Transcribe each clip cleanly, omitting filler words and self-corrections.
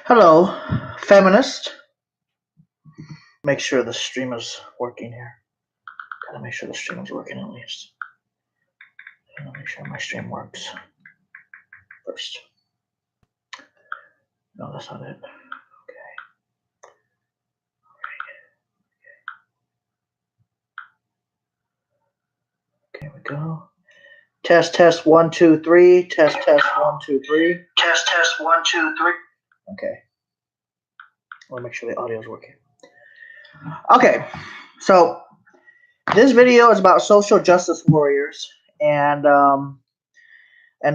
Hello, Feminist. Make sure the stream is working here. Gotta make sure the stream is working at least. Gotta make sure my stream works first. No, that's not it. Okay. Here we go. Test 1 2 3. Test 1 2 3. Test 1 2 3. Okay. I want to make sure the audio is working. Okay, so this video is about social justice warriors and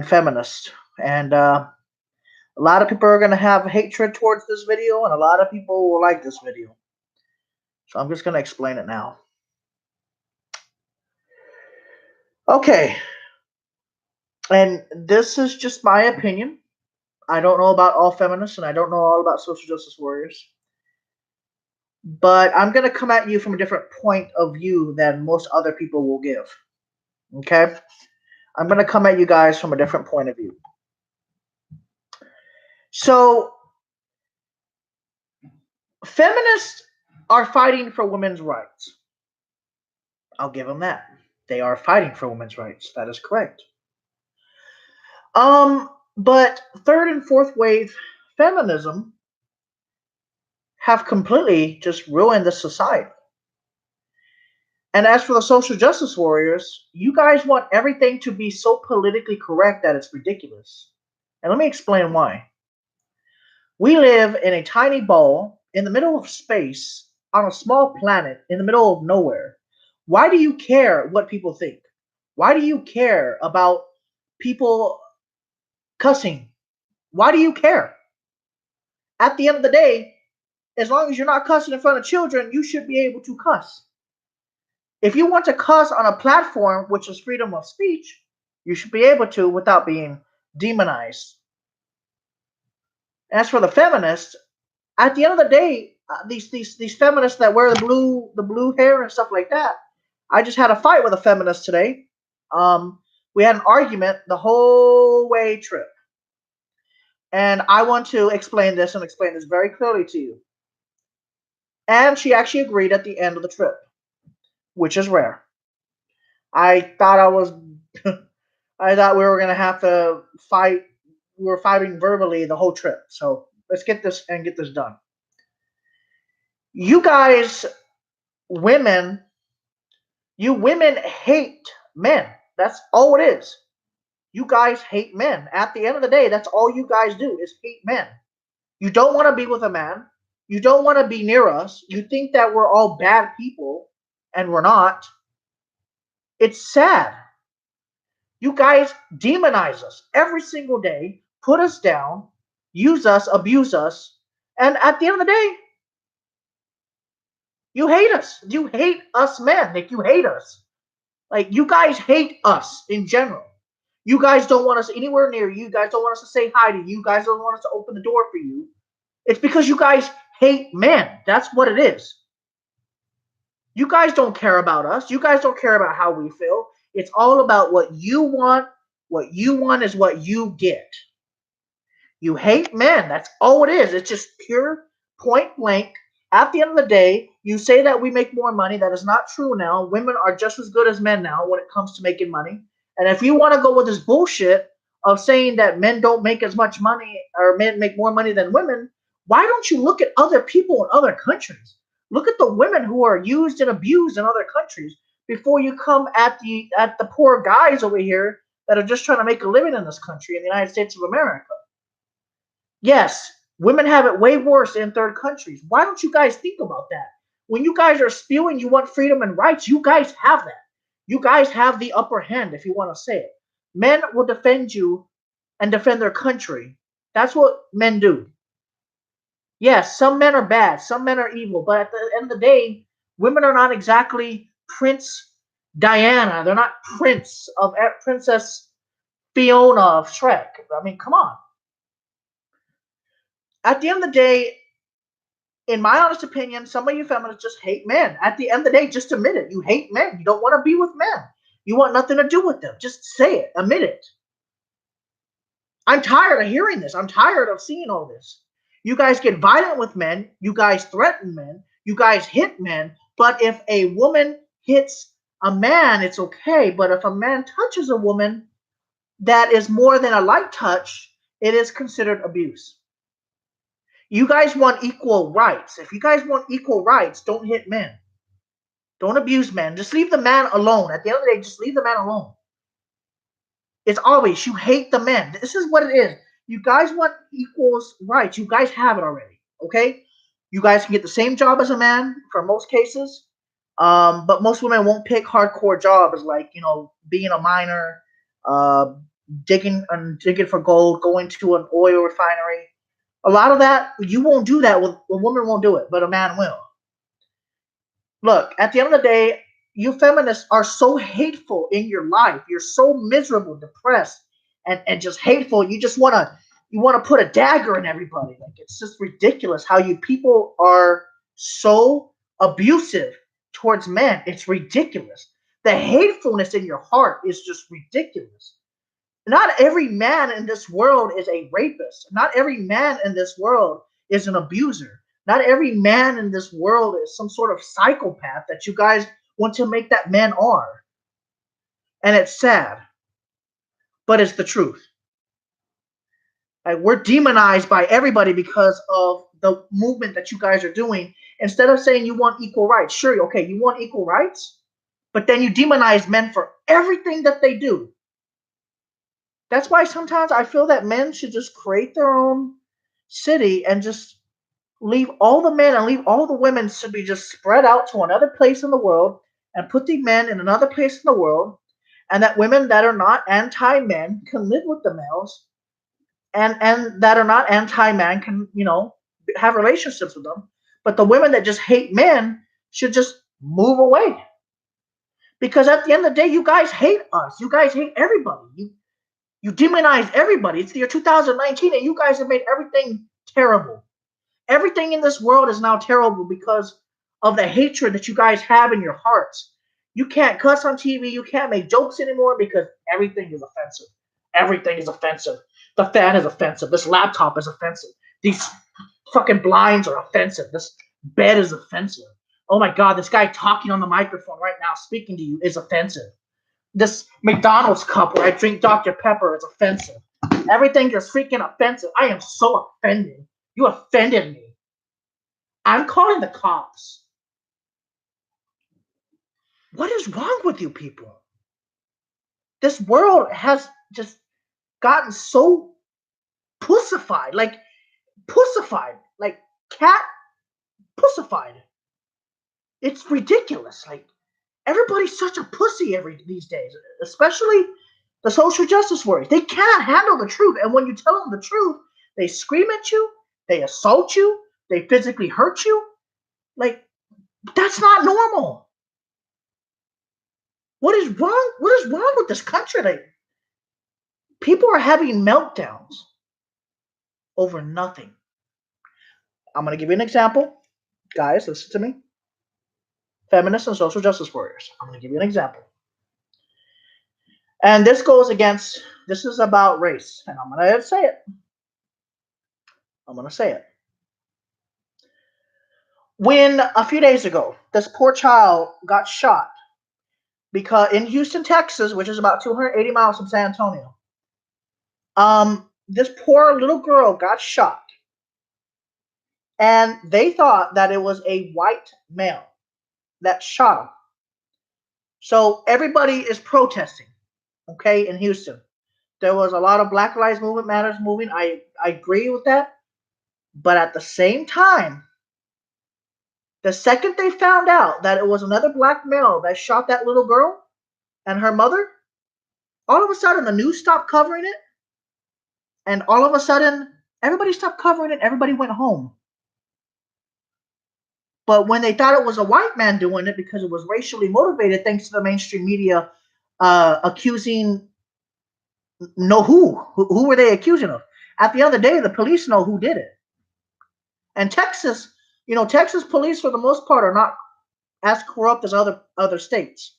feminists, and a lot of people are going to have hatred towards this video, and a lot of people will like this video. So I'm just going to explain it now. Okay, and this is just my opinion. I don't know about all feminists, and I don't know all about social justice warriors. But I'm going to come at you from a different point of view than most other people will give. Okay? I'm going to come at you guys from a different point of view. So, feminists are fighting for women's rights. I'll give them that. They are fighting for women's rights. That is correct. But third and fourth wave feminism have completely just ruined the society. And as for the social justice warriors, you guys want everything to be so politically correct that it's ridiculous. And let me explain why. We live in a tiny ball in the middle of space on a small planet in the middle of nowhere. Why do you care what people think? Why do you care about people cussing? Why do you care? At the end of the day, as long as you're not cussing in front of children, you should be able to cuss. If you want to cuss on a platform, which is freedom of speech, you should be able to without being demonized. As for the feminists, at the end of the day, these feminists that wear the blue hair and stuff like that, I just had a fight with a feminist today. We had an argument the whole way trip. And I want to explain this very clearly to you. And she actually agreed at the end of the trip, which is rare. I thought we were gonna have to fight. We were fighting verbally the whole trip. So let's get this done. You guys, women hate men. That's all it is. You guys hate men. At the end of the day, that's all you guys do is hate men. You don't want to be with a man. You don't want to be near us. You think that we're all bad people, and we're not. It's sad. You guys demonize us every single day, put us down, use us, abuse us, and at the end of the day, you hate us. You hate us men. Like, you hate us. Like, you guys hate us in general. You guys don't want us anywhere near you. You guys don't want us to say hi to you. You guys don't want us to open the door for you. It's because you guys hate men. That's what it is. You guys don't care about us. You guys don't care about how we feel. It's all about what you want. What you want is what you get. You hate men. That's all it is. It's just pure point blank. At the end of the day, you say that we make more money. That is not true now. Women are just as good as men now when it comes to making money. And if you want to go with this bullshit of saying that men don't make as much money or men make more money than women, why don't you look at other people in other countries? Look at the women who are used and abused in other countries before you come at the poor guys over here that are just trying to make a living in this country, in the United States of America. Yes, women have it way worse in third countries. Why don't you guys think about that? When you guys are spewing you want freedom and rights, you guys have that. You guys have the upper hand, if you want to say it. Men will defend you and defend their country. That's what men do. Yes, some men are bad, some men are evil, but at the end of the day, women are not exactly Prince Diana. They're not Princess Fiona of Shrek. I mean, come on. At the end of the day, in my honest opinion, some of you feminists just hate men. At the end of the day, just admit it. You hate men. You don't want to be with men. You want nothing to do with them. Just say it. Admit it. I'm tired of hearing this. I'm tired of seeing all this. You guys get violent with men. You guys threaten men. You guys hit men. But if a woman hits a man, it's okay. But if a man touches a woman that is more than a light touch, it is considered abuse. You guys want equal rights. If you guys want equal rights, don't hit men. Don't abuse men. Just leave the man alone. At the end of the day, just leave the man alone. It's always you hate the men. This is what it is. You guys want equals rights. You guys have it already. Okay? You guys can get the same job as a man for most cases. But most women won't pick hardcore jobs like, being a miner, uh, digging for gold, going to an oil refinery. A lot of that, you won't do that. A woman won't do it, but a man will. Look, at the end of the day, you feminists are so hateful in your life. You're so miserable, depressed, and just hateful. You want to put a dagger in everybody. Like, it's just ridiculous how you people are so abusive towards men. It's ridiculous. The hatefulness in your heart is just ridiculous. Not every man in this world is a rapist. Not every man in this world is an abuser. Not every man in this world is some sort of psychopath that you guys want to make that men are. And it's sad, but it's the truth. Like, we're demonized by everybody because of the movement that you guys are doing. Instead of saying you want equal rights, sure, okay, you want equal rights, but then you demonize men for everything that they do. That's why sometimes I feel that men should just create their own city and just leave all the men and leave all the women to be just spread out to another place in the world and put the men in another place in the world, and that women that are not anti-men can live with the males, and that are not anti-man can, have relationships with them. But the women that just hate men should just move away. Because at the end of the day, you guys hate us. You guys hate everybody. You demonize everybody. It's the year 2019, and you guys have made everything terrible. Everything in this world is now terrible because of the hatred that you guys have in your hearts. You can't cuss on TV. You can't make jokes anymore because everything is offensive. Everything is offensive. The fan is offensive. This laptop is offensive. These fucking blinds are offensive. This bed is offensive. Oh my God, this guy talking on the microphone right now, speaking to you, is offensive. This McDonald's cup where I drink Dr. Pepper is offensive. Everything is freaking offensive. I am so offended. You offended me. I'm calling the cops. What is wrong with you people? This world has just gotten so pussified. Like cat pussified. It's ridiculous. Like, everybody's such a pussy these days, especially the social justice warriors. They can't handle the truth, and when you tell them the truth, they scream at you, they assault you, they physically hurt you. Like, that's not normal. What is wrong? What is wrong with this country? Like, people are having meltdowns over nothing. I'm going to give you an example. Guys, listen to me. Feminists and social justice warriors. I'm going to give you an example. And this is about race. And I'm going to say it. I'm going to say it. When a few days ago, this poor child got shot because in Houston, Texas, which is about 280 miles from San Antonio, this poor little girl got shot. And they thought that it was a white male that shot him. So everybody is protesting, okay, in Houston. There was a lot of Black Lives Matters moving. I agree with that. But at the same time, the second they found out that it was another black male that shot that little girl and her mother, all of a sudden the news stopped covering it. And all of a sudden, everybody stopped covering it. Everybody went home. But when they thought it was a white man doing it because it was racially motivated, thanks to the mainstream media accusing who were they accusing of? At the end of the day, the police know who did it. And Texas, Texas police for the most part are not as corrupt as other states.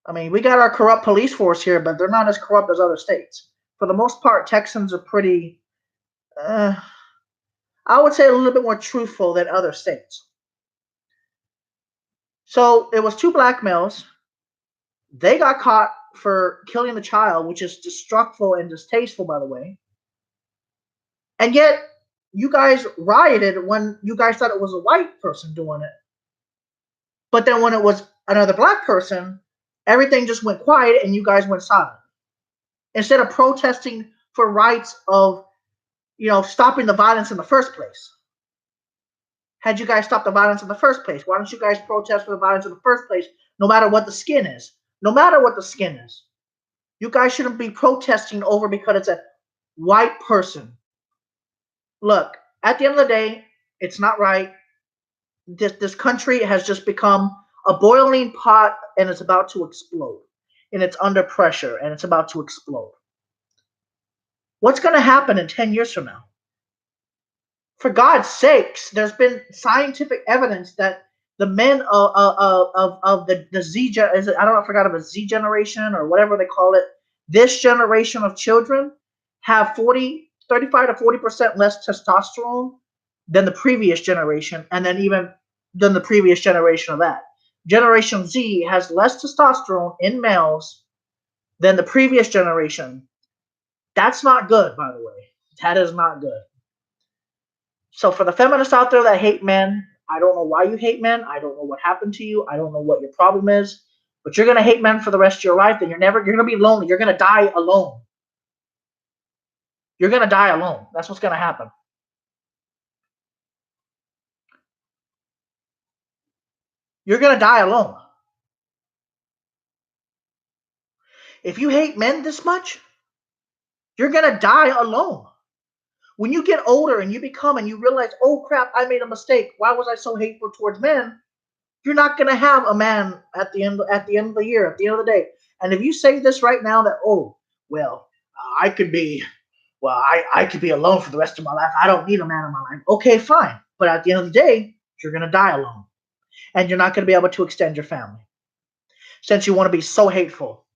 I mean, we got our corrupt police force here, but they're not as corrupt as other states. For the most part, Texans are pretty I would say a little bit more truthful than other states. So it was two black males. They got caught for killing the child, which is destructive and distasteful, by the way. And yet, you guys rioted when you guys thought it was a white person doing it. But then when it was another black person, everything just went quiet and you guys went silent. Instead of protesting for rights of, stopping the violence in the first place. Had you guys stopped the violence in the first place? Why don't you guys protest for the violence in the first place, no matter what the skin is? No matter what the skin is. You guys shouldn't be protesting over because it's a white person. Look, at the end of the day, it's not right. This country has just become a boiling pot and it's about to explode. And it's under pressure and it's about to explode. What's going to happen in 10 years from now? For God's sakes, there's been scientific evidence that the men of the Z, is it, I don't know, I forgot of a Z generation or whatever they call it, this generation of children have 35 to 40% less testosterone than the previous generation, and then even than the previous generation of that. Generation Z has less testosterone in males than the previous generation. That's not good, by the way. That is not good. So for the feminists out there that hate men, I don't know why you hate men. I don't know what happened to you. I don't know what your problem is. But you're gonna hate men for the rest of your life, and you're gonna be lonely. You're gonna die alone. You're gonna die alone. That's what's gonna happen. You're gonna die alone. If you hate men this much, you're gonna die alone. When you get older and you realize, oh crap, I made a mistake. Why was I so hateful towards men? You're not gonna have a man at the end of the year, at the end of the day. And if you say this right now that, oh, well, I could be I could be alone for the rest of my life. I don't need a man in my life. Okay, fine. But at the end of the day, you're gonna die alone. And you're not gonna be able to extend your family. Since you want to be so hateful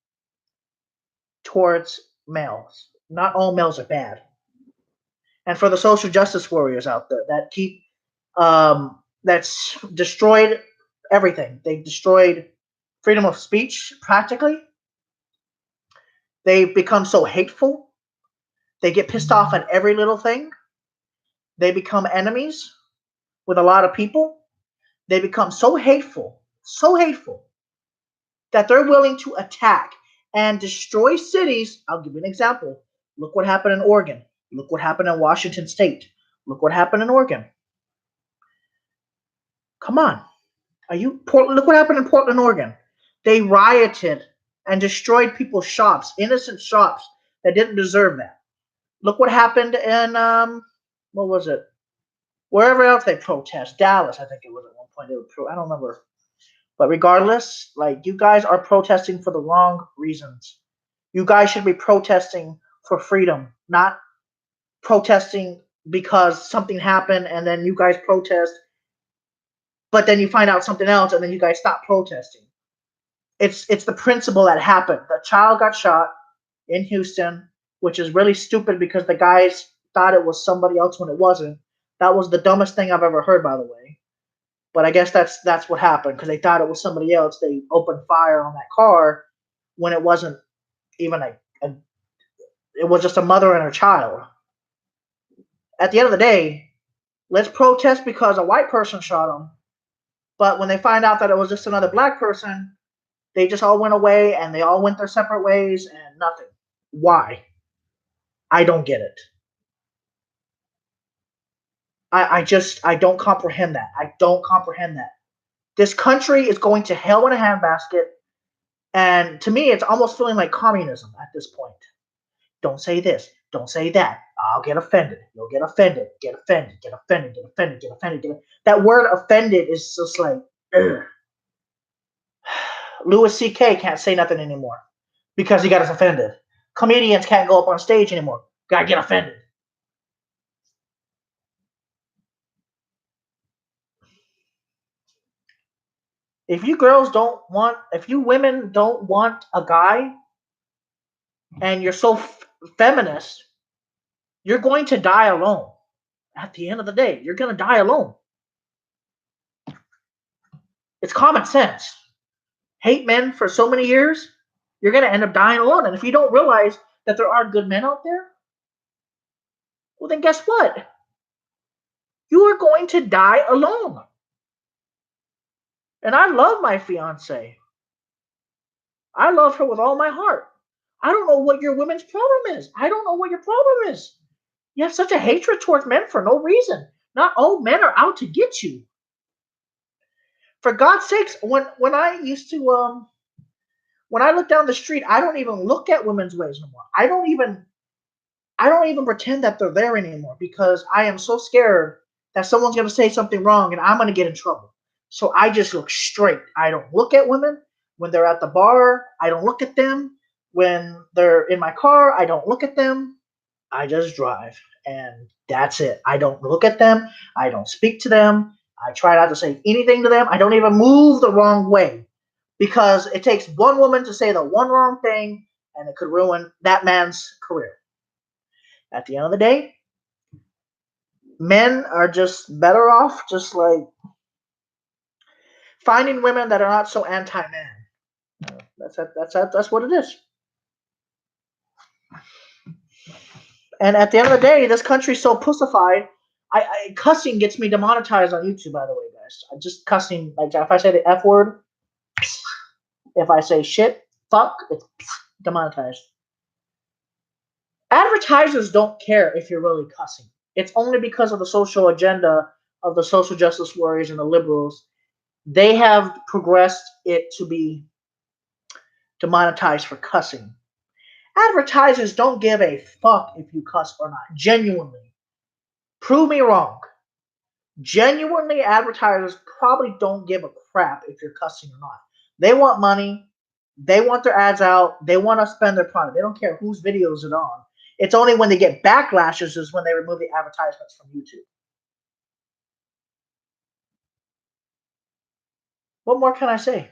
towards males. Not all males are bad. And for the social justice warriors out there that that's destroyed everything. They destroyed freedom of speech practically. They become so hateful. They get pissed off at every little thing. They become enemies with a lot of people. They become so hateful that they're willing to attack and destroy cities. I'll give you an example. Look what happened in Oregon. Look what happened in Washington State. Look what happened in Oregon. Come on. Portland? Look what happened in Portland, Oregon. They rioted and destroyed people's shops, innocent shops that didn't deserve that. Look what happened in what was it? Wherever else they protest, Dallas, I think it was at one point. I don't remember. But regardless, like, you guys are protesting for the wrong reasons. You guys should be protesting for freedom, not protesting because something happened and then you guys protest, but then you find out something else and then you guys stop protesting. It's the principle that happened. The child got shot in Houston, which is really stupid because the guys thought it was somebody else when it wasn't. That was the dumbest thing I've ever heard, by the way. But I guess that's what happened because they thought it was somebody else. They opened fire on that car when it wasn't even it was just a mother and her child. At the end of the day, let's protest because a white person shot them. But when they find out that it was just another black person, they just all went away and they all went their separate ways and nothing. Why? I don't get it. I don't comprehend that. I don't comprehend that. This country is going to hell in a handbasket. And to me, it's almost feeling like communism at this point. Don't say this. Don't say that. I'll get offended. You'll get offended. Get offended. Get offended. Get offended. Get offended. Get offended. That word offended is just like, ugh. Louis C.K. can't say nothing anymore because he got us offended. Comedians can't go up on stage anymore. Gotta get offended. If you women don't want a guy and you're so feminist, you're going to die alone. At the end of the day, you're going to die alone. It's common sense. Hate men for so many years, you're going to end up dying alone. And if you don't realize that there are good men out there, well, then guess what? You are going to die alone. And I love my fiance. I love her with all my heart. I don't know what your women's problem is. I don't know what your problem is. You have such a hatred towards men for no reason. Not all men are out to get you. For God's sakes, when I used to when I look down the street, I don't even look at women's ways no more. I don't even pretend that they're there anymore because I am so scared that someone's going to say something wrong and I'm going to get in trouble. So I just look straight. I don't look at women when they're at the bar. I don't look at them when they're in my car. I don't look at them. I just drive and that's it. I don't look at them. I don't speak to them. I try not to say anything to them. I don't even move the wrong way because it takes one woman to say the one wrong thing and it could ruin that man's career. At the end of the day, men are just better off just like finding women that are not so anti-man. That's what it is. And at the end of the day, this country's so pussified. Cussing gets me demonetized on YouTube. By the way, guys, I just cussing. Like if I say the F word, if I say shit, fuck, it's demonetized. Advertisers don't care if you're really cussing. It's only because of the social agenda of the social justice warriors and the liberals. They have progressed it to be demonetized for cussing. Advertisers don't give a fuck if you cuss or not. Genuinely. Prove me wrong. Genuinely, advertisers probably don't give a crap if you're cussing or not. They want money. They want their ads out. They want to spend their product. They don't care whose videos it on. It's only when they get backlashes is when they remove the advertisements from YouTube. What more can I say?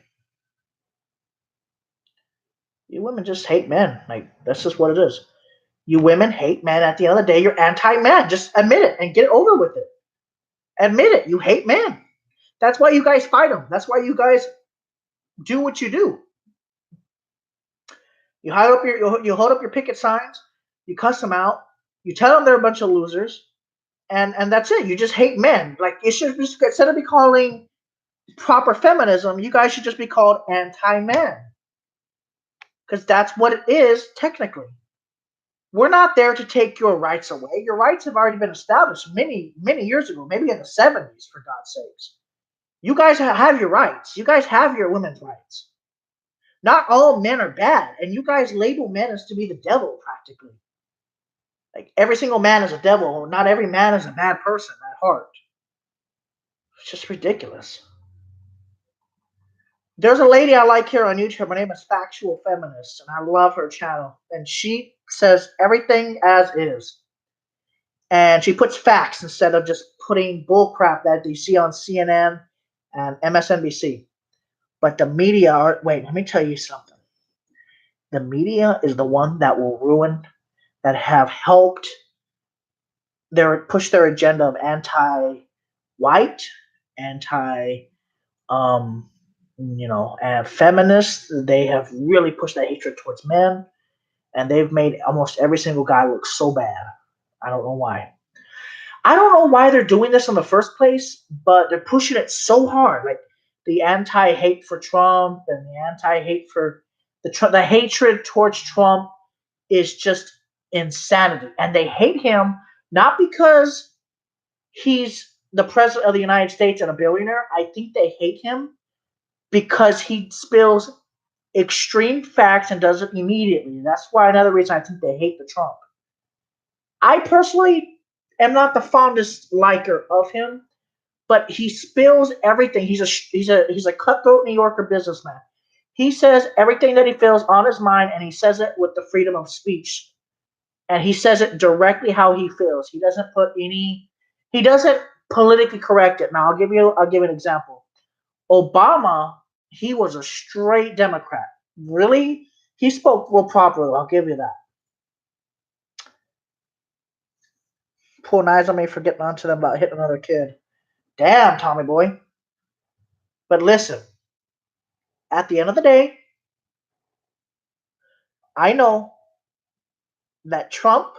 You women just hate men. Like, that's just what it is. You women hate men. At the end of the day, you're anti-man. Just admit it and get over with it. Admit it. You hate men. That's why you guys fight them. That's why you guys do what you do. You hold up your picket signs. You cuss them out. You tell them they're a bunch of losers, and that's it. You just hate men. Like it should just instead of be calling proper feminism, you guys should just be called anti-men because that's what it is technically. We're not there to take your rights away. Your rights have already been established many years ago, maybe in the 70s, for God's sakes. You guys have your rights. You guys have your women's rights. Not all men are bad, and you guys label men as to be the devil practically. Like every single man is a devil. Not every man is a bad person at heart. It's just ridiculous. There's a lady I like here on YouTube. Her name is Factual Feminist, and I love her channel. And she says everything as is. And she puts facts instead of just putting bullcrap that you see on CNN and MSNBC. But the media are, wait, let me tell you something. The media is the one that will ruin, that have helped push their agenda of anti-white, anti, and feminists. They have really pushed that hatred towards men, and they've made almost every single guy look so bad. I don't know why. I don't know why they're doing this in the first place, but they're pushing it so hard. Like the anti-hate for Trump and the anti-hate for the hatred towards Trump is just insanity. And they hate him not because he's the president of the United States and a billionaire. I think they hate him because he spills extreme facts and does it immediately. That's why another reason I think they hate the Trump. I personally am not the fondest liker of him, but he spills everything. He's a cutthroat New Yorker businessman. He says everything that he feels on his mind, and he says it with the freedom of speech. And he says it directly how he feels. He doesn't he doesn't politically correct it. Now I'll give an example. Obama, he was a straight Democrat. Really? He spoke real properly. I'll give you that. Pulling eyes on me for getting onto them about hitting another kid. Damn, Tommy boy. But listen, at the end of the day, I know that Trump,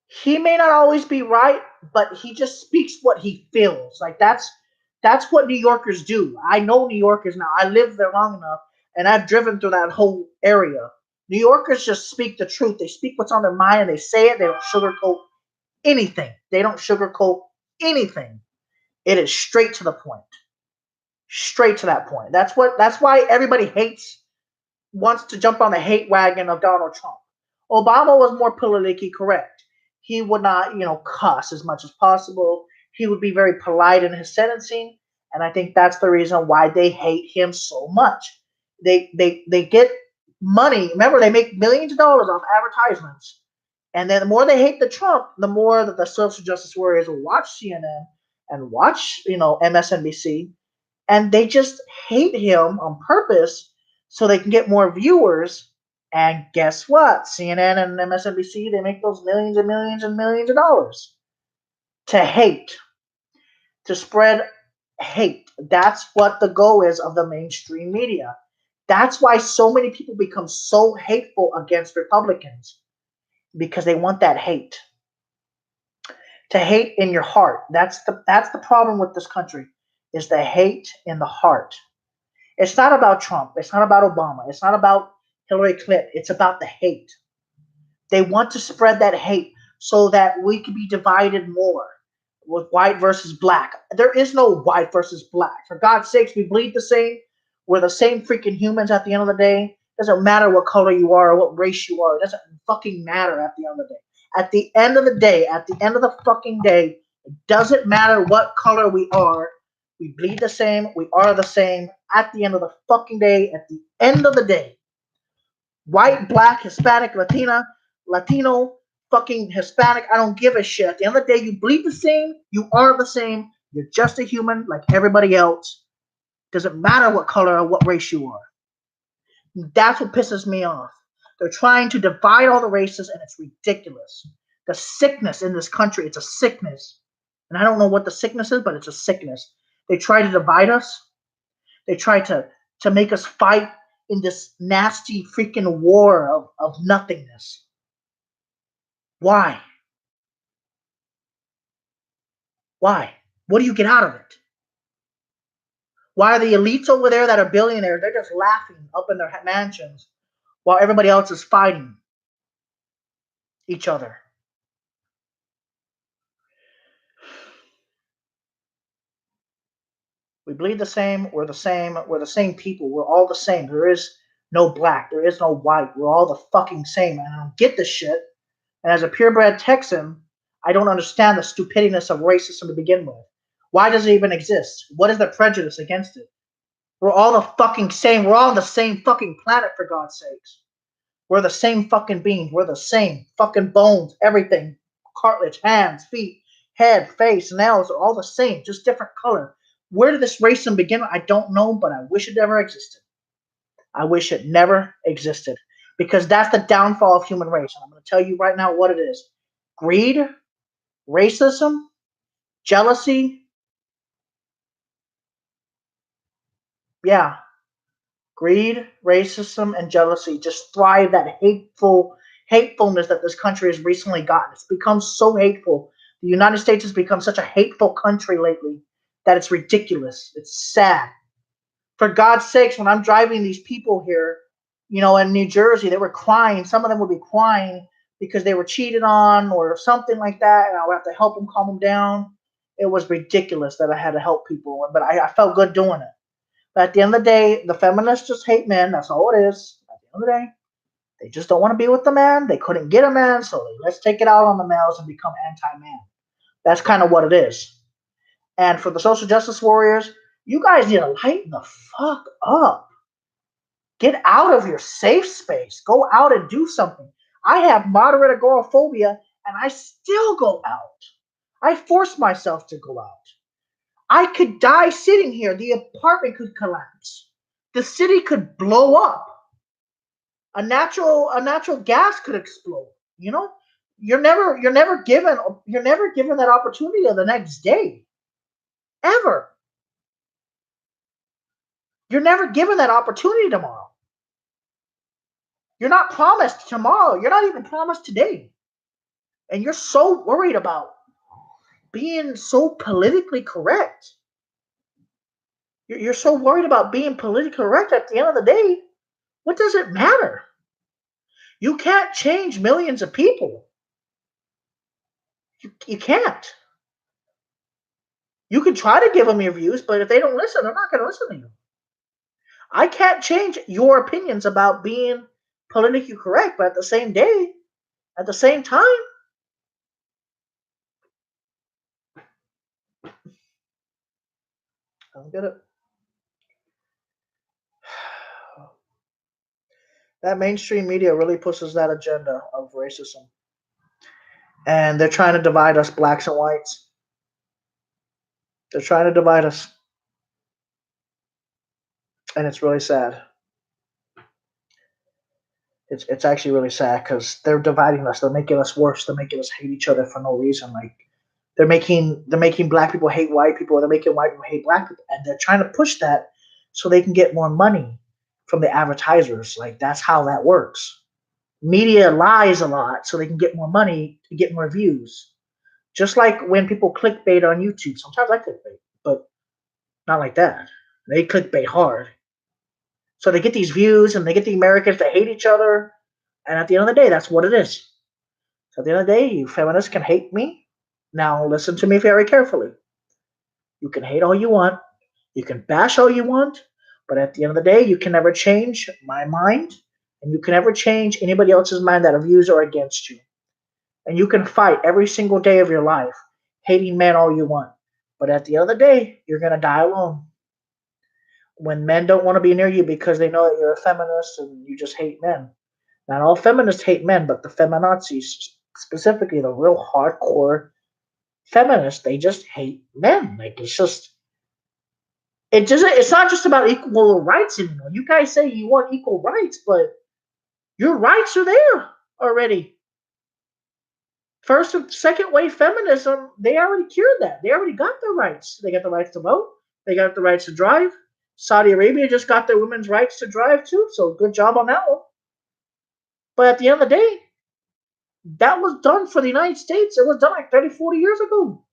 he may not always be right, but he just speaks what he feels. Like that's what New Yorkers do. I know New Yorkers now. I lived there long enough, and I've driven through that whole area. New Yorkers just speak the truth. They speak what's on their mind, and they say it. They don't sugarcoat anything. They don't sugarcoat anything. It is straight to the point. Straight to that point. That's why everybody wants to jump on the hate wagon of Donald Trump. Obama was more politically correct. He would not, cuss as much as possible. He would be very polite in his sentencing, and I think that's the reason why they hate him so much. They get money. Remember, they make millions of dollars off advertisements, and then the more they hate the Trump, the more that the social justice warriors will watch CNN and watch, MSNBC, and they just hate him on purpose so they can get more viewers. And guess what? CNN and MSNBC, they make those millions and millions and millions of dollars to hate, to spread hate. That's what the goal is of the mainstream media. That's why so many people become so hateful against Republicans, because they want that hate. To hate in your heart. That's the problem with this country, is the hate in the heart. It's not about Trump. It's not about Obama. It's not about Hillary Clinton. It's about the hate. They want to spread that hate so that we can be divided more with white versus black. There is no white versus black. For God's sakes, we bleed the same. We're the same freaking humans at the end of the day. It doesn't matter what color you are or what race you are. It doesn't fucking matter at the end of the day. At the end of the day, at the end of the fucking day, it doesn't matter what color we are. We bleed the same. We are the same. At the end of the fucking day, at the end of the day, white, black, Hispanic, Latino, fucking Hispanic, I don't give a shit. At the end of the day, you bleed the same. You are the same. You're just a human like everybody else. Doesn't matter what color or what race you are. That's what pisses me off. They're trying to divide all the races, and it's ridiculous. The sickness in this country, it's a sickness. And I don't know what the sickness is, but it's a sickness. They try to divide us. They try to make us fight in this nasty freaking war of nothingness. Why? Why? What do you get out of it? Why are the elites over there that are billionaires, they're just laughing up in their mansions while everybody else is fighting each other? We bleed the same. We're the same. We're the same people. We're all the same. There is no black. There is no white. We're all the fucking same. And I don't get this shit. And as a purebred Texan, I don't understand the stupidness of racism to begin with. Why does it even exist? What is the prejudice against it? We're all the fucking same. We're all on the same fucking planet, for God's sakes. We're the same fucking beings. We're the same fucking bones, everything. Cartilage, hands, feet, head, face, nails are all the same, just different color. Where did this racism begin? I don't know, but I wish it never existed. I wish it never existed, because that's the downfall of human race. And I'm going to tell you right now what it is: greed, racism, jealousy. Yeah, greed, racism, and jealousy just thrive that hatefulness that this country has recently gotten. It's become so hateful. The United States has become such a hateful country lately that it's ridiculous. It's sad. For God's sakes, when I'm driving these people here, in New Jersey, they were crying. Some of them would be crying because they were cheated on or something like that, and I would have to help them calm them down. It was ridiculous that I had to help people, but I felt good doing it. But at the end of the day, the feminists just hate men. That's all it is. At the end of the day, they just don't want to be with the man. They couldn't get a man, so let's take it out on the males and become anti-man. That's kind of what it is. And for the social justice warriors, you guys need to lighten the fuck up. Get out of your safe space. Go out and do something. I have moderate agoraphobia, and I still go out. I force myself to go out. I could die sitting here. The apartment could collapse. The city could blow up. A natural gas could explode. you're never given that opportunity the next day. Ever. You're never given that opportunity tomorrow. You're not promised tomorrow. You're not even promised today. And you're so worried about being so politically correct. You're so worried about being politically correct. At the end of the day, what does it matter? You can't change millions of people. You can't. You can try to give them your views, but if they don't listen, they're not going to listen to you. I can't change your opinions about being politically correct, but at the same time, I don't get it. That mainstream media really pushes that agenda of racism, and they're trying to divide us blacks and whites. They're trying to divide us, and it's really sad. It's actually really sad because they're dividing us. They're making us worse. They're making us hate each other for no reason. Like they're making black people hate white people. They're making white people hate black people, and they're trying to push that so they can get more money from the advertisers. Like that's how that works. Media lies a lot so they can get more money to get more views. Just like when people clickbait on YouTube. Sometimes I clickbait, but not like that. They clickbait hard. So they get these views and they get the Americans to hate each other. And at the end of the day, that's what it is. So at the end of the day, you feminists can hate me. Now listen to me very carefully. You can hate all you want. You can bash all you want. But at the end of the day, you can never change my mind. And you can never change anybody else's mind that views are against you. And you can fight every single day of your life, hating men all you want. But at the end of the day, you're going to die alone. When men don't want to be near you because they know that you're a feminist and you just hate men. Not all feminists hate men, but the feminazis, specifically the real hardcore feminists, they just hate men. Like it's not just about equal rights anymore. You guys say you want equal rights, but your rights are there already. First and second wave feminism, they already cured that. They already got their rights. They got the rights to vote. They got the rights to drive. Saudi Arabia just got their women's rights to drive too. So good job on that one. But at the end of the day, that was done for the United States. It was done like 30, 40 years ago.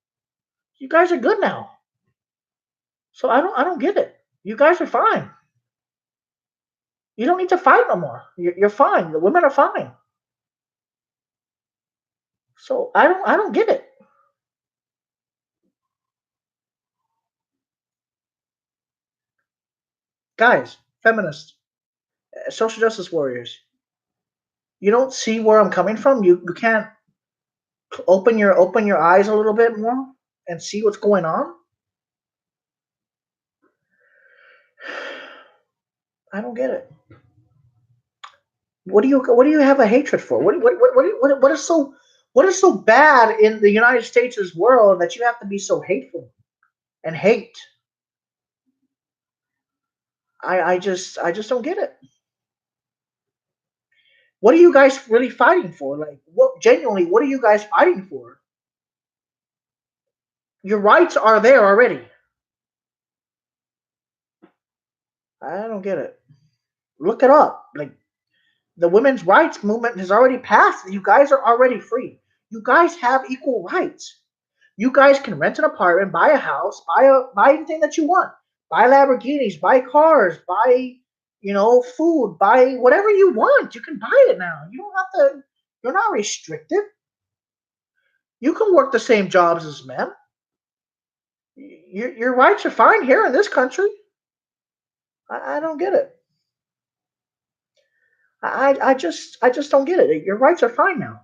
You guys are good now. So I don't get it. You guys are fine. You don't need to fight no more. You're fine. The women are fine. So I don't get it. Guys, feminists, social justice warriors, you don't see where I'm coming from. You can't open your eyes a little bit more and see what's going on. I don't get it. What do you have a hatred for? What is so bad in the United States' world that you have to be so hateful and hate? I just don't get it. What are you guys really fighting for? Like, what are you guys fighting for? Your rights are there already. I don't get it. Look it up. Like the women's rights movement has already passed. You guys are already free. You guys have equal rights. You guys can rent an apartment, buy a house, buy anything that you want. Buy Lamborghinis, buy cars, buy food, buy whatever you want. You can buy it now. You don't have to. You're not restricted. You can work the same jobs as men. Your rights are fine here in this country. I don't get it. I just don't get it. Your rights are fine now.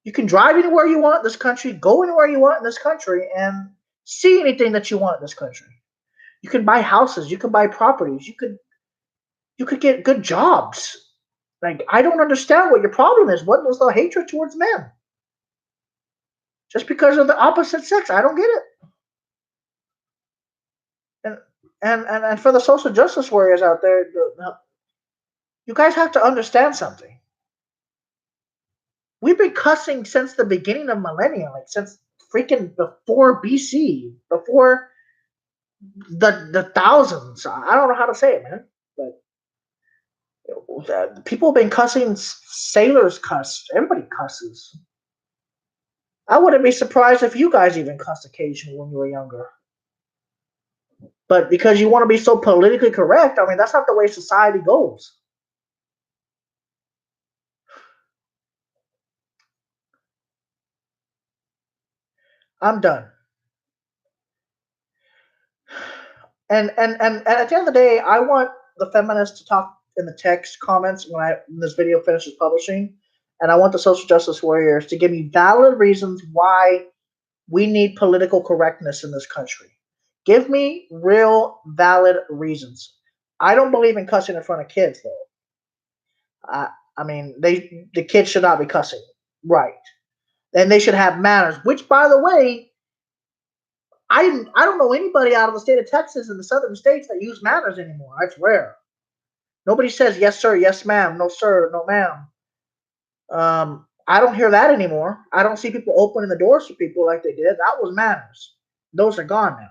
You can drive anywhere you want in this country, go anywhere you want in this country, and see anything that you want in this country. You can buy houses, you can buy properties, you could get good jobs. Like I don't understand what your problem is. What was the hatred towards men? Just because of the opposite sex? I don't get it. And and for the social justice warriors out there, you guys have to understand something. We've been cussing since the beginning of millennium, like since freaking before BC, before the thousands. I don't know how to say it, man. But people have been cussing. Sailors cuss. Everybody cusses. I wouldn't be surprised if you guys even cussed occasionally when you were younger. But because you want to be so politically correct, I mean, that's not the way society goes. I'm done. And at the end of the day, I want the feminists to talk in the text comments when this video finishes publishing, and I want the social justice warriors to give me valid reasons why we need political correctness in this country. Give me real valid reasons. I don't believe in cussing in front of kids though. I mean, the kids should not be cussing, right? And they should have manners. Which, by the way, I don't know anybody out of the state of Texas and the southern states that use manners anymore. It's rare. Nobody says yes sir, yes ma'am, no sir, no ma'am. I don't hear that anymore. I don't see people opening the doors for people like they did. That was manners. Those are gone now.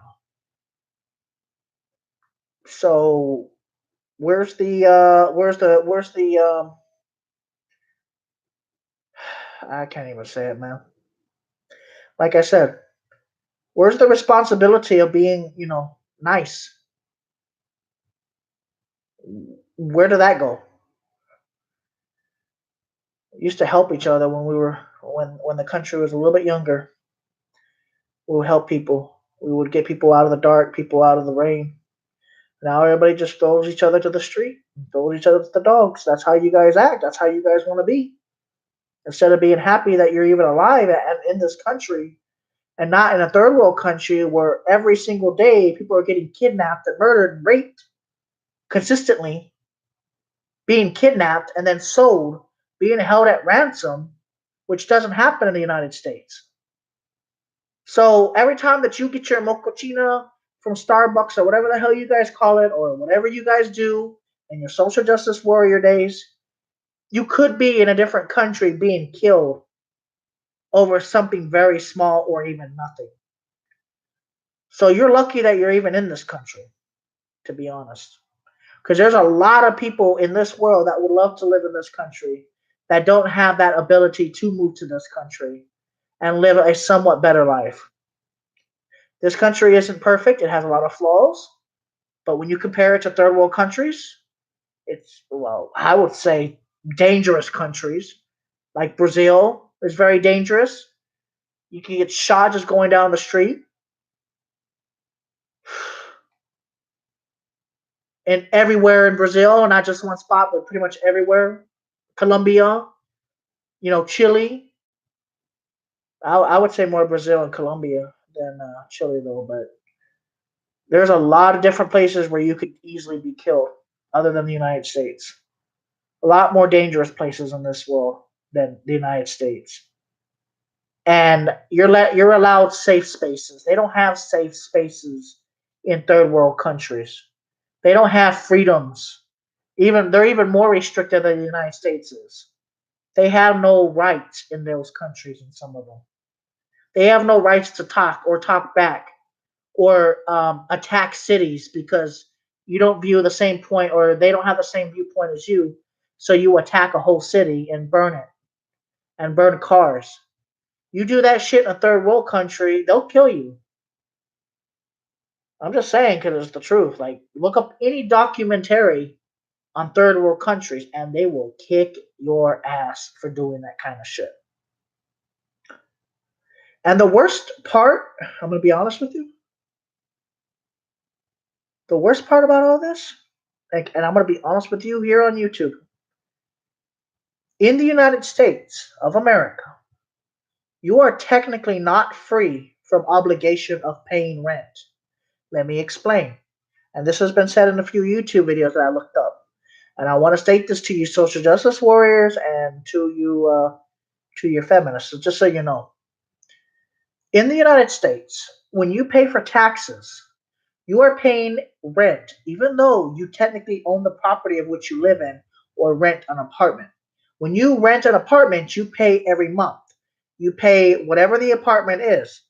So where's the I can't even say it, man. Like I said, where's the responsibility of being, nice? Where did that go? We used to help each other when the country was a little bit younger. We would help people. We would get people out of the dark, people out of the rain. Now everybody just throws each other to the street, throws each other to the dogs. That's how you guys act. That's how you guys want to be. Instead of being happy that you're even alive and in this country, and not in a third world country where every single day people are getting kidnapped and murdered and raped consistently, being kidnapped and then sold, being held at ransom, which doesn't happen in the United States. So every time that you get your mochaccino from Starbucks or whatever the hell you guys call it, or whatever you guys do in your social justice warrior days, you could be in a different country being killed over something very small or even nothing. So you're lucky that you're even in this country, to be honest. Because there's a lot of people in this world that would love to live in this country that don't have that ability to move to this country and live a somewhat better life. This country isn't perfect, it has a lot of flaws, but when you compare it to third world countries, it's, well, I would say dangerous countries. Like Brazil is very dangerous. You can get shot just going down the street. And everywhere in Brazil, not just one spot, but pretty much everywhere. Colombia, Chile. I would say more Brazil and Colombia than Chile, though. But there's a lot of different places where you could easily be killed, other than the United States. A lot more dangerous places in this world than the United States. And you're allowed safe spaces. They don't have safe spaces in third world countries. They don't have freedoms. Even they're even more restricted than the United States is. They have no rights in those countries in some of them. They have no rights to talk or talk back or attack cities because you don't view the same point or they don't have the same viewpoint as you. So you attack a whole city and burn it and burn cars. You do that shit in a third world country, they'll kill you. I'm just saying because it's the truth. Like, look up any documentary on third world countries and they will kick your ass for doing that kind of shit. And the worst part, I'm going to be honest with you, the worst part about all this, and I'm going to be honest with you here on YouTube, in the United States of America, you are technically not free from obligation of paying rent. Let me explain. And this has been said in a few YouTube videos that I looked up. And I want to state this to you social justice warriors and to your feminists, so just so you know. In the United States, when you pay for taxes, you are paying rent, even though you technically own the property of which you live in or rent an apartment. When you rent an apartment, you pay every month. You pay whatever the apartment is,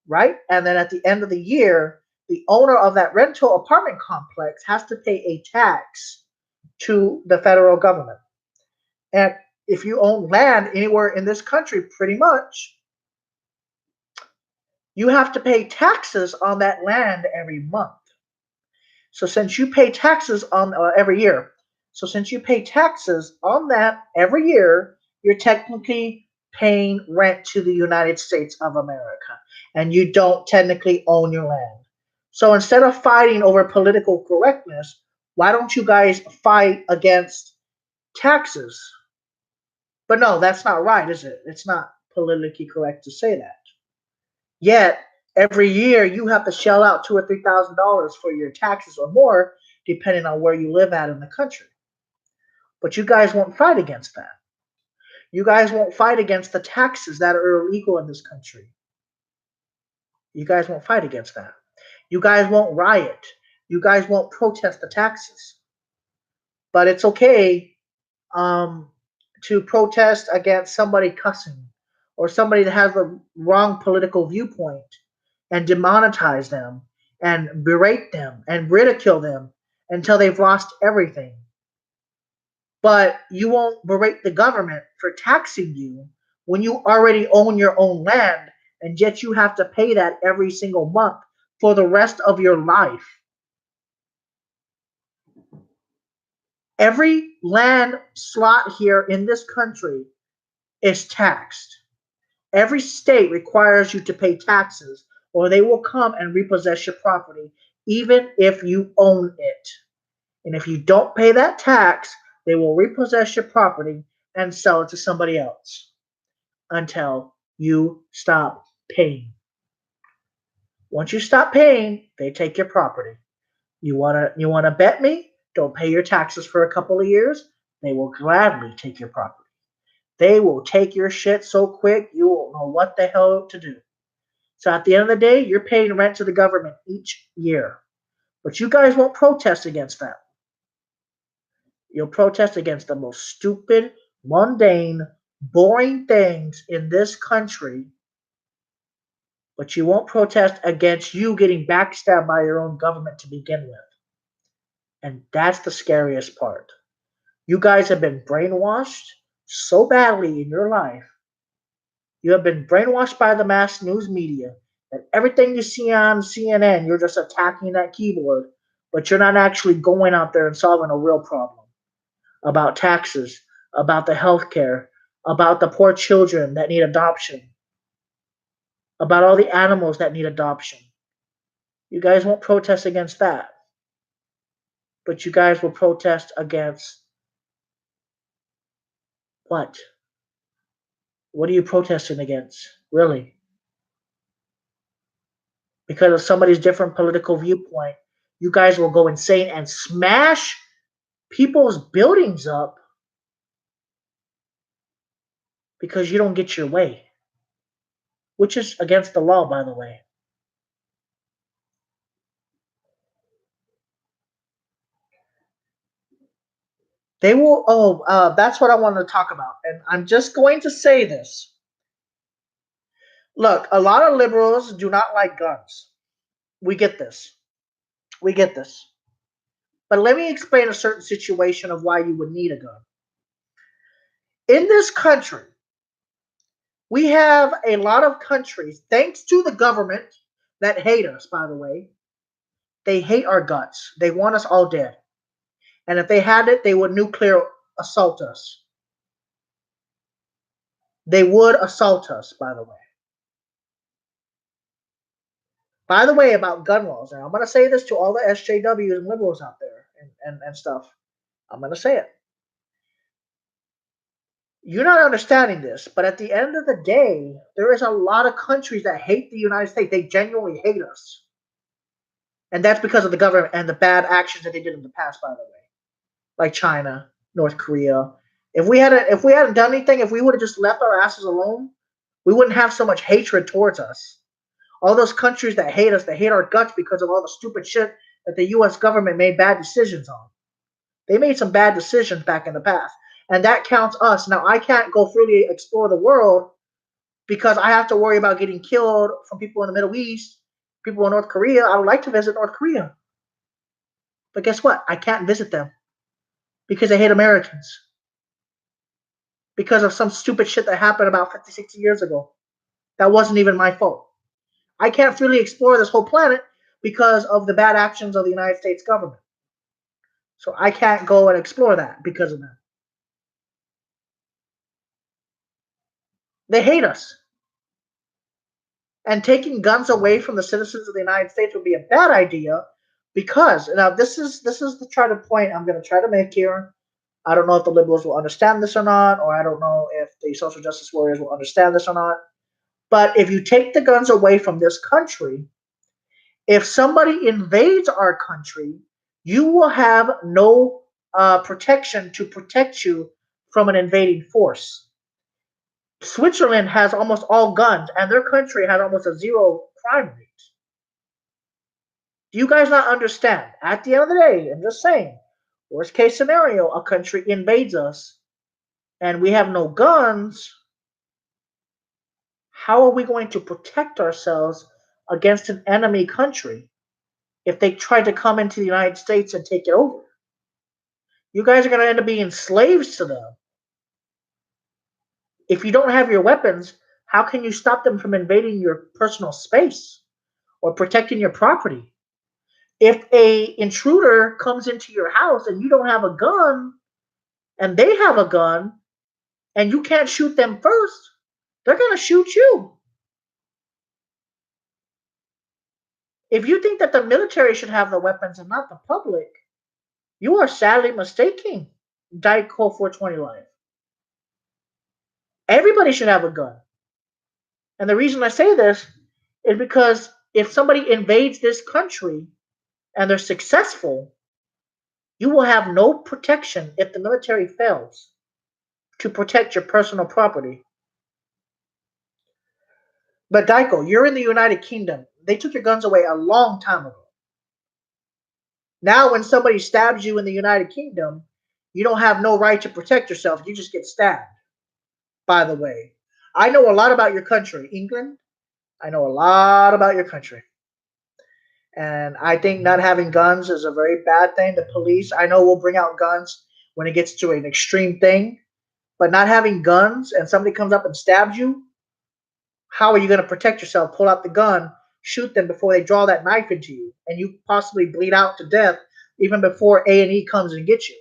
right? And then at the end of the year, the owner of that rental apartment complex has to pay a tax to the federal government. And if you own land anywhere in this country, pretty much, you have to pay taxes on that land every month. So since you pay taxes on every year, so since you pay taxes on that every year, you're technically paying rent to the United States of America, and you don't technically own your land. So instead of fighting over political correctness, why don't you guys fight against taxes? But no, that's not right, is it? It's not politically correct to say that. Yet every year you have to shell out $2,000 or $3,000 for your taxes or more, depending on where you live at in the country. But you guys won't fight against that. You guys won't fight against the taxes that are illegal in this country. You guys won't fight against that. You guys won't riot. You guys won't protest the taxes. But it's okay um, to protest against somebody cussing or somebody that has the wrong political viewpoint and demonetize them and berate them and ridicule them until they've lost everything. But you won't berate the government for taxing you when you already own your own land and yet you have to pay that every single month for the rest of your life. Every land slot here in this country is taxed. Every state requires you to pay taxes or they will come and repossess your property, even if you own it. And if you don't pay that tax, they will repossess your property and sell it to somebody else until you stop paying. Once you stop paying, they take your property. You wanna bet me? Don't pay your taxes for a couple of years. They will gladly take your property. They will take your shit so quick you won't know what the hell to do. So at the end of the day, you're paying rent to the government each year. But you guys won't protest against that. You'll protest against the most stupid, mundane, boring things in this country, but you won't protest against you getting backstabbed by your own government to begin with. And that's the scariest part. You guys have been brainwashed so badly in your life. You have been brainwashed by the mass news media that everything you see on CNN, you're just attacking that keyboard, but you're not actually going out there and solving a real problem about taxes, about the healthcare, about the poor children that need adoption, about all the animals that need adoption. You guys won't protest against that, but you guys will protest against what? What are you protesting against, really? Because of somebody's different political viewpoint, you guys will go insane and smash people's buildings up because you don't get your way, which is against the law, by the way. They will. Oh, that's what I wanted to talk about. And I'm just going to say this. Look, a lot of liberals do not like guns. We get this. We get this. But let me explain a certain situation of why you would need a gun. In this country, we have a lot of countries, thanks to the government, that hate us, by the way. They hate our guts. They want us all dead. And if they had it, they would nuclear assault us. They would assault us, by the way. By the way, about gun laws, and I'm going to say this to all the SJWs and liberals out there and stuff. I'm going to say it. You're not understanding this, but at the end of the day, there is a lot of countries that hate the United States. They genuinely hate us. And that's because of the government and the bad actions that they did in the past, by the way. Like China, North Korea. If we hadn't done anything, if we would have just left our asses alone, we wouldn't have so much hatred towards us. All those countries that hate us, they hate our guts because of all the stupid shit that the US government made bad decisions on. They made some bad decisions back in the past. And that counts us. Now, I can't go freely explore the world because I have to worry about getting killed from people in the Middle East, people in North Korea. I would like to visit North Korea. But guess what? I can't visit them because they hate Americans because of some stupid shit that happened about 50, 60 years ago. That wasn't even my fault. I can't freely explore this whole planet because of the bad actions of the United States government. So I can't go and explore that because of that. They hate us. And taking guns away from the citizens of the United States would be a bad idea because now this is the try to point I'm going to try to make here. I don't know if the liberals will understand this or not, or I don't know if the social justice warriors will understand this or not. But if you take the guns away from this country, if somebody invades our country, you will have no protection to protect you from an invading force. Switzerland has almost all guns, and their country has almost a zero crime rate. Do you guys not understand? At the end of the day, I'm just saying, worst case scenario, a country invades us and we have no guns. How are we going to protect ourselves against an enemy country if they try to come into the United States and take it over? You guys are going to end up being slaves to them. If you don't have your weapons, how can you stop them from invading your personal space or protecting your property? If a intruder comes into your house and you don't have a gun and they have a gun and you can't shoot them first, they're going to shoot you. If you think that the military should have the weapons and not the public, you are sadly mistaken. Diet Coke 420 Life. Everybody should have a gun. And the reason I say this is because if somebody invades this country and they're successful, you will have no protection if the military fails to protect your personal property. But Daiko, you're in the United Kingdom. They took your guns away a long time ago. Now, when somebody stabs you in the United Kingdom, you don't have no right to protect yourself. You just get stabbed. By the way, I know a lot about your country, England. I know a lot about your country. And I think not having guns is a very bad thing. The police, I know, will bring out guns when it gets to an extreme thing. But not having guns and somebody comes up and stabs you, how are you going to protect yourself? Pull out the gun, shoot them before they draw that knife into you, and you possibly bleed out to death even before A&E comes and gets you.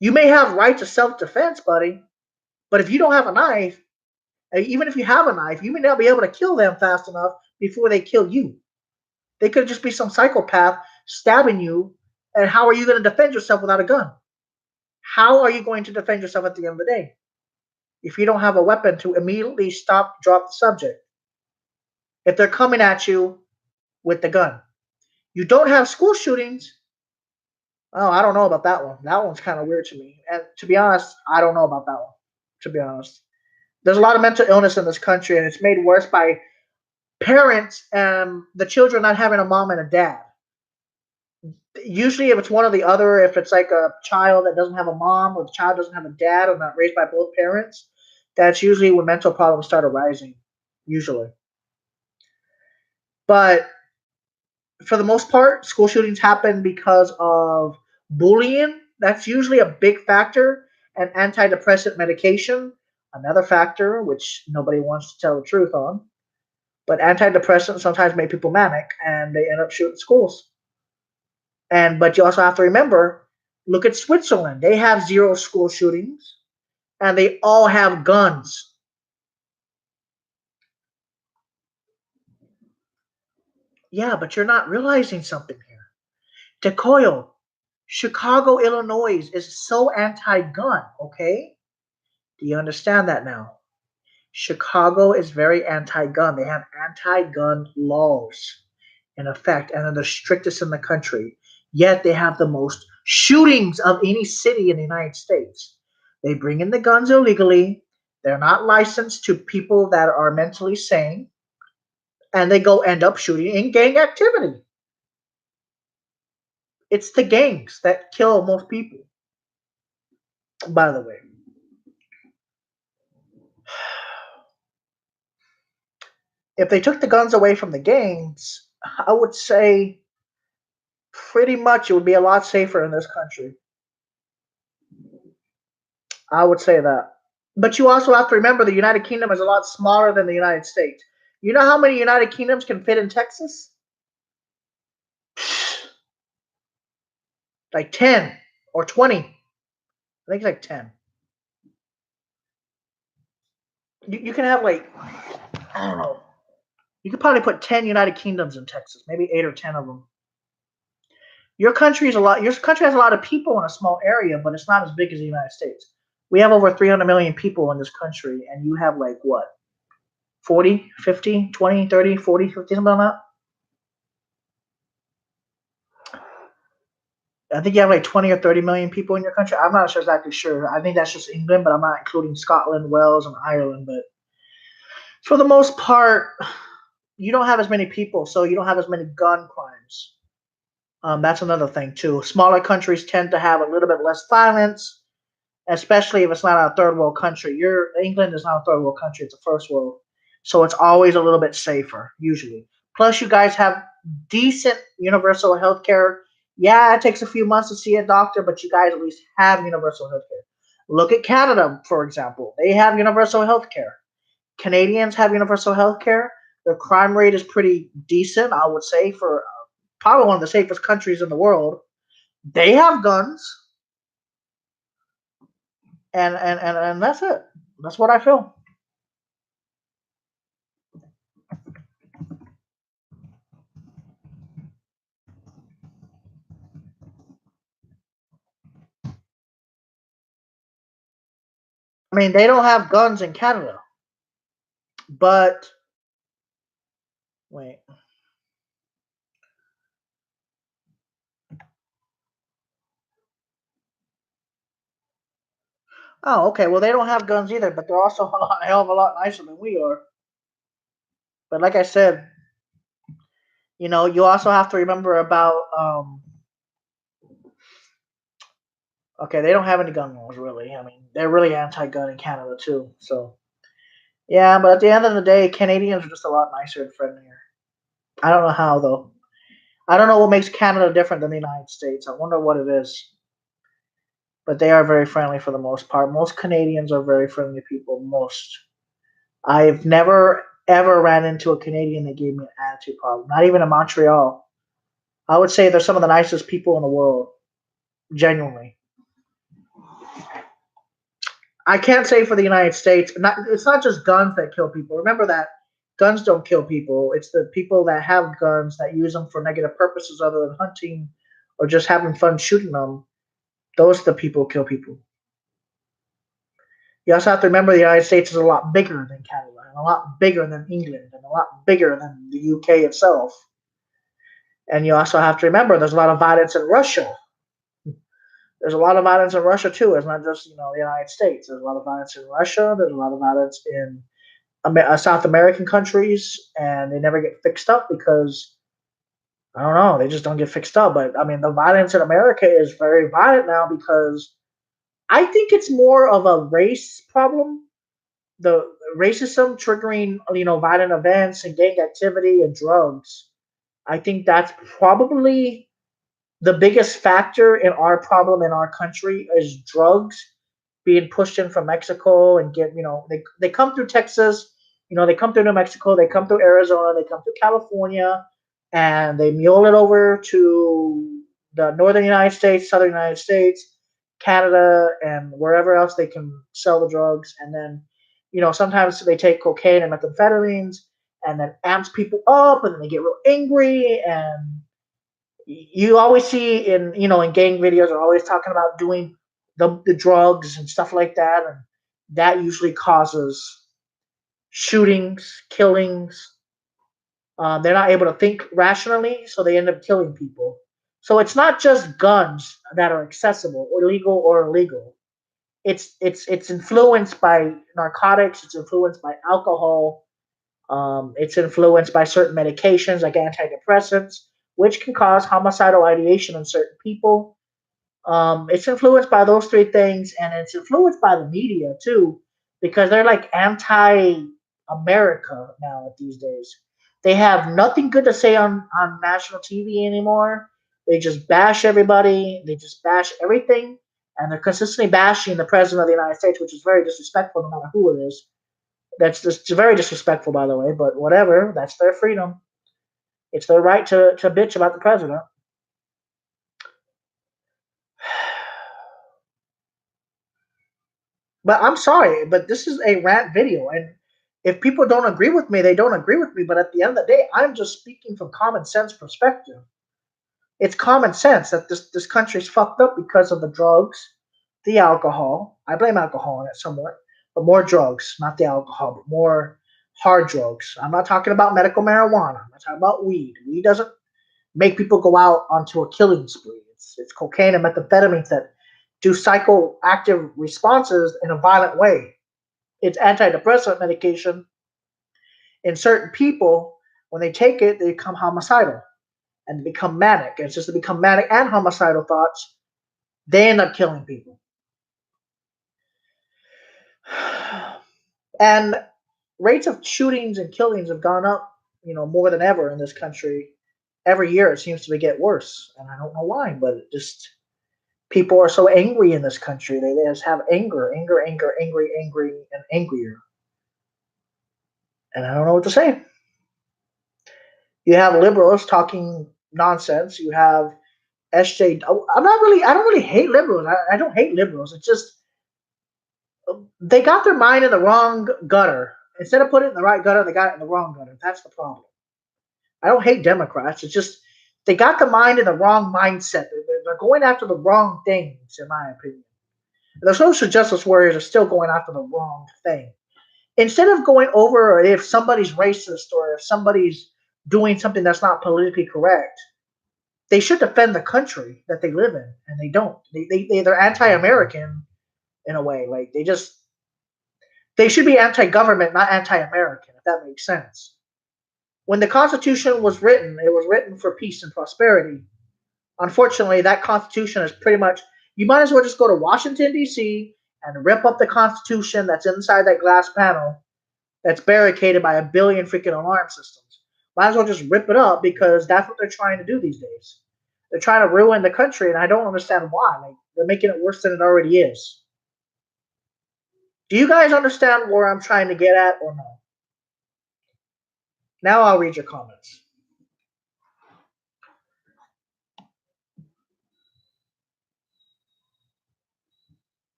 You may have right to self-defense, buddy, but if you don't have a knife, even if you have a knife, you may not be able to kill them fast enough before they kill you. They could just be some psychopath stabbing you, and how are you going to defend yourself without a gun? How are you going to defend yourself at the end of the day if you don't have a weapon to immediately drop the subject? If they're coming at you with the gun, you don't have school shootings. Oh, I don't know about that one. That one's kind of weird to me. And to be honest, I don't know about that one. To be honest, there's a lot of mental illness in this country, and it's made worse by parents and the children not having a mom and a dad. Usually, if it's one or the other, if it's like a child that doesn't have a mom or the child doesn't have a dad or not raised by both parents, that's usually when mental problems start arising. Usually, but for the most part, school shootings happen because of bullying. That's usually a big factor, and antidepressant medication, another factor, which nobody wants to tell the truth on. But antidepressants sometimes make people manic, and they end up shooting schools. And but you also have to remember, look at Switzerland. They have zero school shootings, and they all have guns. Yeah, but you're not realizing something here. DeCoyle, Chicago, Illinois is so anti-gun, okay? Do you understand that now? Chicago is very anti-gun. They have anti-gun laws in effect, and they're the strictest in the country. Yet they have the most shootings of any city in the United States. They bring in the guns illegally. They're not licensed to people that are mentally sane, and they go end up shooting in gang activity. It's the gangs that kill most people. By the way, if they took the guns away from the gangs, I would say pretty much it would be a lot safer in this country. I would say that. But you also have to remember the United Kingdom is a lot smaller than the United States. You know how many United Kingdoms can fit in Texas? Like 10 or 20. I think it's like 10. You can have like, I don't know. You could probably put 10 United Kingdoms in Texas, maybe 8 or 10 of them. Your country has a lot of people in a small area, but it's not as big as the United States. We have over 300 million people in this country, and you have like what? 40, 50, 20, 30, 40, 50, something like that. I think you have like 20 or 30 million people in your country. I'm not sure exactly sure. I think that's just England, but I'm not including Scotland, Wales, and Ireland. But for the most part, you don't have as many people, so you don't have as many gun crimes. That's another thing too. Smaller countries tend to have a little bit less violence, especially if it's not a third world country. England is not a third world country; it's a first world, so it's always a little bit safer usually. Plus, you guys have decent universal health care. Yeah, it takes a few months to see a doctor, but you guys at least have universal health care. Look at Canada, for example. They have universal health care. Canadians have universal health care. Their crime rate is pretty decent, I would say, for probably one of the safest countries in the world. They have guns, and that's it. That's what I feel. I mean, they don't have guns in Canada, but wait. Oh, okay. Well, they don't have guns either, but they're also a hell of a lot nicer than we are. But like I said, you also have to remember about. Okay, they don't have any gun laws really. I mean, they're really anti-gun in Canada too. So yeah, but at the end of the day, Canadians are just a lot nicer and friendlier. I don't know how though. I don't know what makes Canada different than the United States. I wonder what it is. But they are very friendly for the most part. Most Canadians are very friendly people. Most. I've never ever ran into a Canadian that gave me an attitude problem. Not even in Montreal. I would say they're some of the nicest people in the world. Genuinely. I can't say for the United States. It's not just guns that kill people. Remember that guns don't kill people. It's the people that have guns that use them for negative purposes other than hunting or just having fun shooting them. Those are the people who kill people. You also have to remember the United States is a lot bigger than Canada, and a lot bigger than England, and a lot bigger than the UK itself. And you also have to remember there's a lot of violence in Russia. There's a lot of violence in Russia too. It's not just the United States. There's a lot of violence in Russia. There's a lot of violence in South American countries, and they never get fixed up because I don't know. They just don't get fixed up. But I mean, the violence in America is very violent now because I think it's more of a race problem. The racism triggering violent events and gang activity and drugs. I think that's probably the biggest factor in our problem in our country is drugs being pushed in from Mexico and they come through Texas, they come through New Mexico, they come through Arizona, they come through California, and they mule it over to the northern United States, southern United States, Canada, and wherever else they can sell the drugs. And then, sometimes they take cocaine and methamphetamines and then amps people up and then they get real angry and you always see in gang videos are always talking about doing the drugs and stuff like that, and that usually causes shootings, killings. They're not able to think rationally, so they end up killing people. So it's not just guns that are accessible or legal or illegal. It's influenced by narcotics. It's influenced by alcohol. It's influenced by certain medications like antidepressants, which can cause homicidal ideation in certain people. It's influenced by those three things, and it's influenced by the media too, because they're like anti-America now these days. They have nothing good to say on national TV anymore. They just bash everybody. They just bash everything, and they're consistently bashing the president of the United States, which is very disrespectful, no matter who it is. That's just very disrespectful, by the way. But whatever, that's their freedom. It's their right to bitch about the president. But I'm sorry, but this is a rant video, and if people don't agree with me, they don't agree with me. But at the end of the day, I'm just speaking from common sense perspective. It's common sense that this country's fucked up because of the drugs, the alcohol. I blame alcohol in it somewhat, but more drugs, not the alcohol, but more hard drugs. I'm not talking about medical marijuana. I'm not talking about weed. Weed doesn't make people go out onto a killing spree. It's cocaine and methamphetamines that do psychoactive responses in a violent way. It's antidepressant medication. In certain people, when they take it, they become homicidal and become manic. And it's just to become manic and homicidal thoughts, they end up killing people. And rates of shootings and killings have gone up, more than ever in this country. Every year it seems to get worse, and I don't know why, but it just people are so angry in this country. They just have anger, anger, anger, angry, angry, and angrier. And I don't know what to say. You have liberals talking nonsense. You have SJ. I don't really hate liberals. I don't hate liberals. It's just they got their mind in the wrong gutter. Instead of putting it in the right gutter, they got it in the wrong gutter. That's the problem. I don't hate Democrats. It's just they got the mind in the wrong mindset. They're going after the wrong things, in my opinion. The social justice warriors are still going after the wrong thing. Instead of going over if somebody's racist or if somebody's doing something that's not politically correct, they should defend the country that they live in, and they don't. They're anti-American in a way. Like they should be anti-government, not anti-American, if that makes sense. When the Constitution was written, it was written for peace and prosperity. Unfortunately, that Constitution is pretty much, you might as well just go to Washington, D.C., and rip up the Constitution that's inside that glass panel that's barricaded by a billion freaking alarm systems. Might as well just rip it up because that's what they're trying to do these days. They're trying to ruin the country, and I don't understand why. Like, they're making it worse than it already is. Do you guys understand where I'm trying to get at or no? Now I'll read your comments.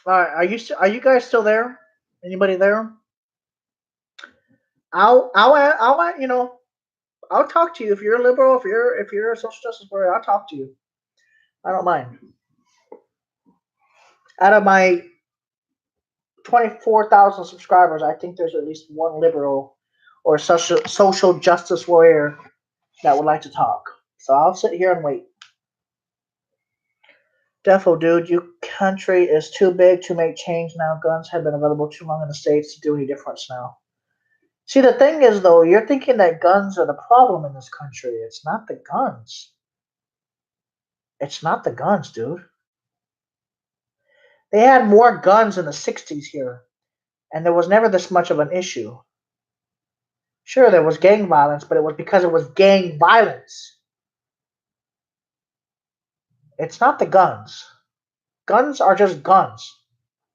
All right, are you guys still there? Anybody there? I'll talk to you if you're a liberal, if you're a social justice warrior. I'll talk to you. I don't mind. Out of my 24,000 subscribers, I think there's at least one liberal or social justice warrior that would like to talk. So I'll sit here and wait. Defo, dude, your country is too big to make change now. Guns have been available too long in the States to do any difference now. See, the thing is, though, you're thinking that guns are the problem in this country. It's not the guns. It's not the guns, dude. They had more guns in the 60s here, and there was never this much of an issue. Sure, there was gang violence, but it was because it was gang violence. It's not the guns. Guns are just guns.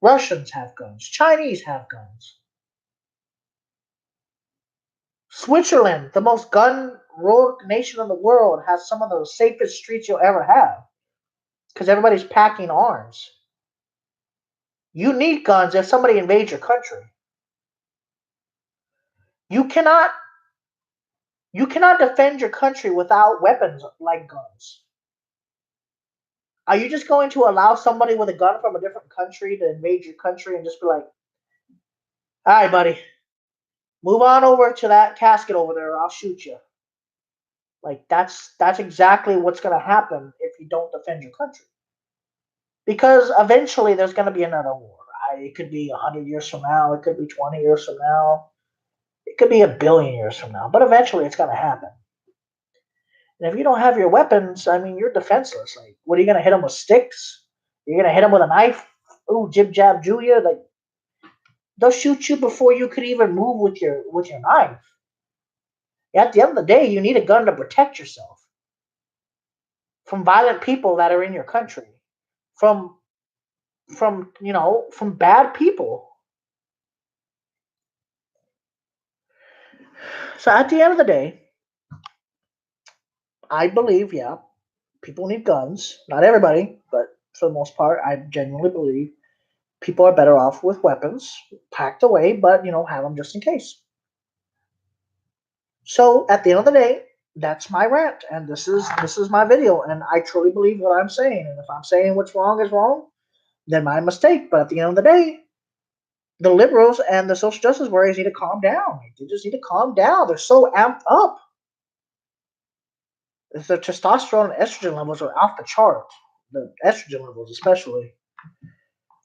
Russians have guns. Chinese have guns. Switzerland, the most gun-rogue nation in the world, has some of the safest streets you'll ever have because everybody's packing arms. You need guns if somebody invades your country. You cannot You cannot defend your country without weapons like guns. Are you just going to allow somebody with a gun from a different country to invade your country and just be like, all right, buddy, move on over to that casket over there, or I'll shoot you? Like that's exactly what's going to happen if you don't defend your country. Because eventually there's going to be another war. It could be 100 years from now. It could be 20 years from now. It could be a billion years from now. But eventually it's going to happen. And if you don't have your weapons, I mean, you're defenseless. Like, what are you going to hit them with sticks? You're going to hit them with a knife? Ooh, jib jab Julia. Like, they'll shoot you before you could even move with your knife. At the end of the day, you need a gun to protect yourself from violent people that are in your country, from from bad people. So at the end of the day, I believe, yeah, people need guns. Not everybody, but for the most part, I genuinely believe people are better off with weapons packed away, but have them just in case. So at the end of the day, that's my rant, and this is my video, and I truly believe what I'm saying. And if I'm saying what's wrong is wrong, then my mistake. But at the end of the day, the liberals and the social justice warriors need to calm down. They just need to calm down. They're so amped up. The testosterone and estrogen levels are off the chart. The estrogen levels, especially.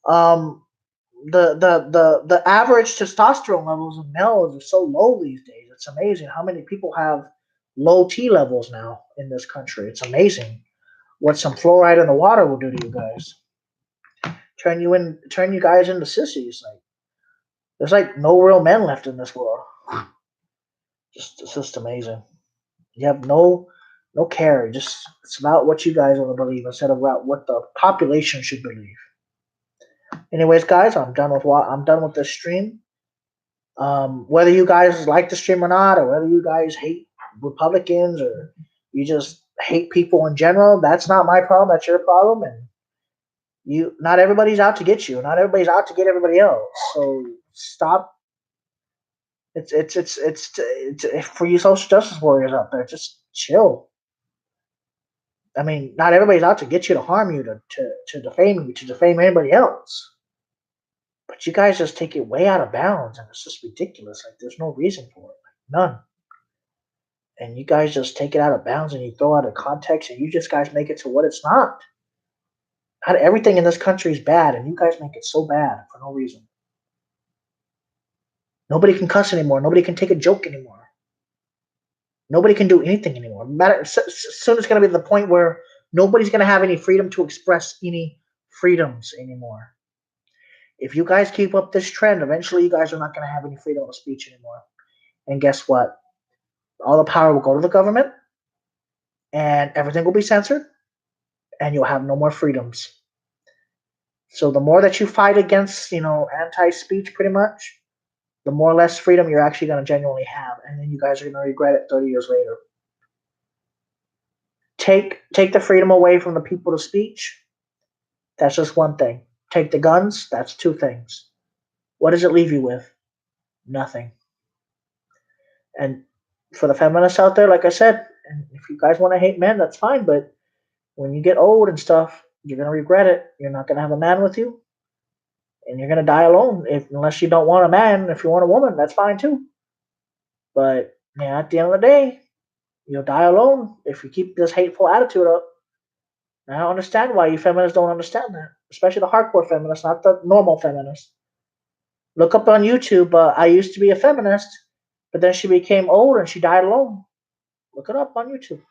Um, the average testosterone levels in males are so low these days. It's amazing how many people have low T levels now in this country. It's amazing what some fluoride in the water will do to you guys. Turn you guys into sissies. Like, there's like no real men left in this world. It's just amazing. You have no care. Just it's about what you guys want to believe instead of about what the population should believe. Anyways, guys, I'm done with this stream. Whether you guys like the stream or not, or whether you guys hate Republicans or you just hate people in general, that's not my problem. That's your problem, and not everybody's out to get you. Not everybody's out to get everybody else. So stop. It's for you social justice warriors out there. Just chill. I mean, not everybody's out to get you, to harm you, to defame you, to defame anybody else. But you guys just take it way out of bounds, and it's just ridiculous. Like, there's no reason for it. Like, none. And you guys just take it out of bounds and you throw out of context, and you just guys make it to what it's not. Not everything in this country is bad, and you guys make it so bad for no reason. Nobody can cuss anymore. Nobody can take a joke anymore. Nobody can do anything anymore. Soon it's going to be the point where nobody's going to have any freedom to express any freedoms anymore. If you guys keep up this trend, eventually you guys are not going to have any freedom of speech anymore. And guess what? All the power will go to the government, and everything will be censored, and you'll have no more freedoms. So the more that you fight against, anti-speech, pretty much, the more less freedom you're actually going to genuinely have, and then you guys are going to regret it 30 years later. Take the freedom away from the people to speech. That's just one thing. Take the guns. That's two things. What does it leave you with? Nothing. And for the feminists out there, like I said, and if you guys want to hate men, that's fine. But when you get old and stuff, you're going to regret it. You're not going to have a man with you. And you're going to die alone. Unless you don't want a man. If you want a woman, that's fine too. But yeah, at the end of the day, you'll die alone if you keep this hateful attitude up. And I don't understand why you feminists don't understand that. Especially the hardcore feminists, not the normal feminists. Look up on YouTube. I used to be a feminist, but then she became old and she died alone. Look it up on YouTube.